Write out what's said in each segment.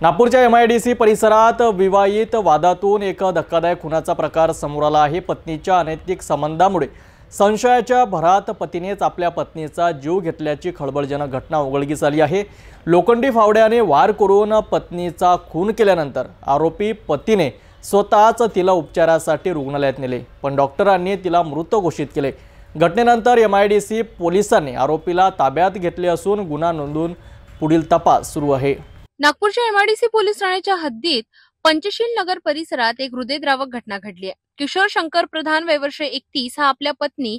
नागपूरच्या MIDC परिसरात विवाहित वादातून एक धक्कादायक खुनाचा प्रकार समोर आला आहे। पत्नीच्या अनैतिक संबंधामुळे संशयाच्या भरात पतीनेच आपल्या पत्नीचा जीव घेतल्याची खळबळजनक घटना उघडकीस आली आहे। लोखंडी फावड्याने वार करून पत्नीचा खून केल्यानंतर आरोपी पतीने स्वतःच तिला उपचारासाठी रुग्णालयात नेले, पण डॉक्टरांनी तिला मृत घोषित केले। घटनेनंतर MIDC पोलिसांनी आरोपीला ताब्यात घेतले असून गुन्हा नोंदवून पुढील तपास सुरू आहे। नागपूरच्या MIDC पोलीस ठाण्याच्या हद्दीत पंचशील नगर परिसरात एक हृदयद्रावक घटना घडली आहे। किशोर शंकर प्रधान वय वर्ष 31 हा आपल्या पत्नी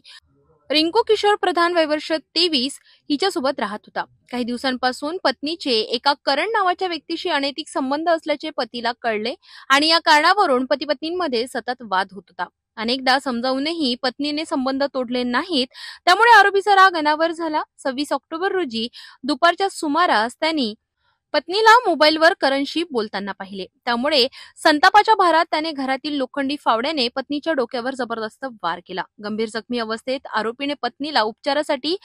रिंकू किशोर प्रधान वय वर्ष 23 हिच्यासोबत राहत होता। काही दिवसांपासून पत्नीचे एका करण नावाच्या व्यक्तीशी अनैतिक संबंध असल्याचे पतीला कळले आणि या कारणावरून पती पत्नींमध्ये सतत वाद होत होता। अनेकदा समजावूनही पत्नीने संबंध तोडले नाहीत, त्यामुळे आरोपीचा राग अनावर झाला। 26 ऑक्टोबर रोजी दुपारच्या सुमारास त्यांनी पत्नीला मोबाईलवर करणशी बोलताना पाहिले, त्यामुळे संतापाच्या भारात त्याने घरातील लोखंडी फावड्याने पत्नीच्या डोक्यावर जबरदस्त वार केला। गंभीर जखमी अवस्थेत आरोपीने पत्नीला उपचारासाठी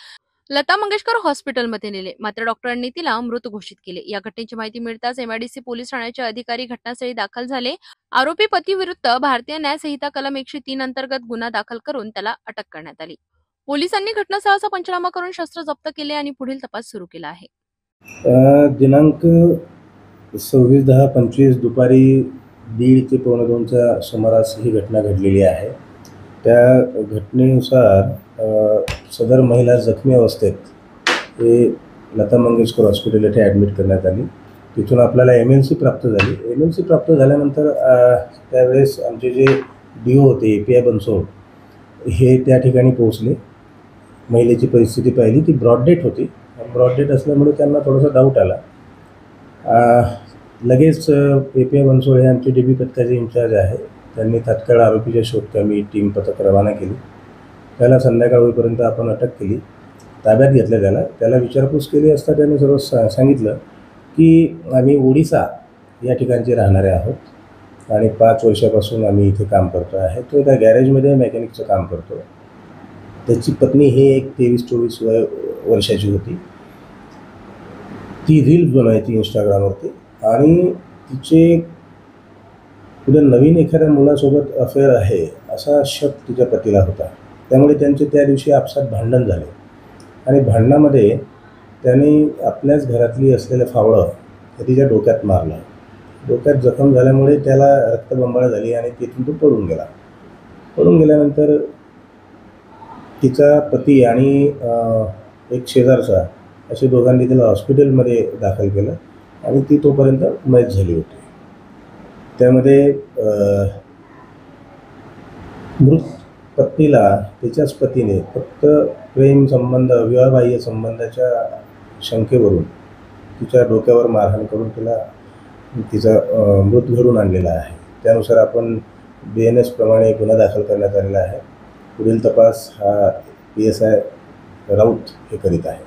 लता मंगेशकर हॉस्पिटलमध्ये नेले, मात्र डॉक्टरांनी तिला मृत घोषित केले। या घटनेची माहिती मिळताच MIDC पोलीस ठाण्याचे अधिकारी घटनास्थळी दाखल झाले। आरोपी पती विरुद्ध भारतीय न्याय संहिता कलम 103 अंतर्गत गुन्हा दाखल करून त्याला अटक करण्यात आली। पोलिसांनी घटनास्थळाचा पंचनामा करून शस्त्र जप्त केले आणि पुढील तपास सुरू केला आहे। दिनांक 26/10/25 दुपारी 1:30 ते 1:45च्या सुमारास ही घटना घडलेली आहे। त्या घटनेनुसार सदर महिला जखमी अवस्थेत हे लता मंगेशकर हॉस्पिटल येथे ॲडमिट करण्यात आली। तिथून आपल्याला MLC प्राप्त झाली। MLC प्राप्त झाल्यानंतर त्यावेळेस आमचे जे DO होते API बनसोड हे त्या ठिकाणी पोहोचले। महिलेची परिस्थिती पाहिली, ती ब्रॉड डेट होती। ब्रॉड डेट असल्यामुळे त्यांना थोडासा डाऊट आला। लगेच API बनसोड हे आमचे DB पथकाचे इन्चार्ज आहे, त्यांनी तात्काळ आरोपीच्या शोधकामी टीम पथक रवाना केली। त्याला संध्याकाळ होईपर्यंत आपण अटक केली, ताब्यात घेतलं। त्याला विचारपूस केली असता त्याने सर्व सांगितलं की आम्ही ओडिसा या ठिकाणचे राहणारे आहोत आणि 5 वर्षापासून आम्ही इथे काम करतो आहे। तो त्या गॅरेजमध्ये मेकॅनिकचं काम करतो। त्याची पत्नी ही एक 23-24 वर्षाची होती। ती रील्स बनवायची इंस्टाग्रामवरती आणि तिचे पुढे नवीन एखाद्या मुलासोबत अफेअर आहे असा शक तिच्या पतीला होता। त्यामुळे त्यांचे त्या दिवशी आपसात भांडण झाले आणि भांडणामध्ये त्याने आपल्याच घरातली असलेलं फावडं तिच्या डोक्यात मारलं। डोक्यात जखम झाल्यामुळे त्याला रक्तबंबाळ झाली आणि तिथून तो पडून गेला। पडून गेल्यानंतर तिचा पती आणि एक शेजारचा असे दोघांनी तिला हॉस्पिटलमध्ये दाखल केलं आणि ती तोपर्यंत मयत झाली होती। त्यामध्ये मृत पत्नीला तिच्याच पतीने फक्त प्रेम संबंध विवाहबाह्य संबंधाच्या शंकेवरून तिच्या डोक्यावर मारहाण करून तिचा मृत घडून आणलेला आहे। त्यानुसार आपण BNS प्रमाणे गुन्हा दाखल करण्यात आलेला आहे। पुढील तपास हा PSI राऊत हे करीत आहे।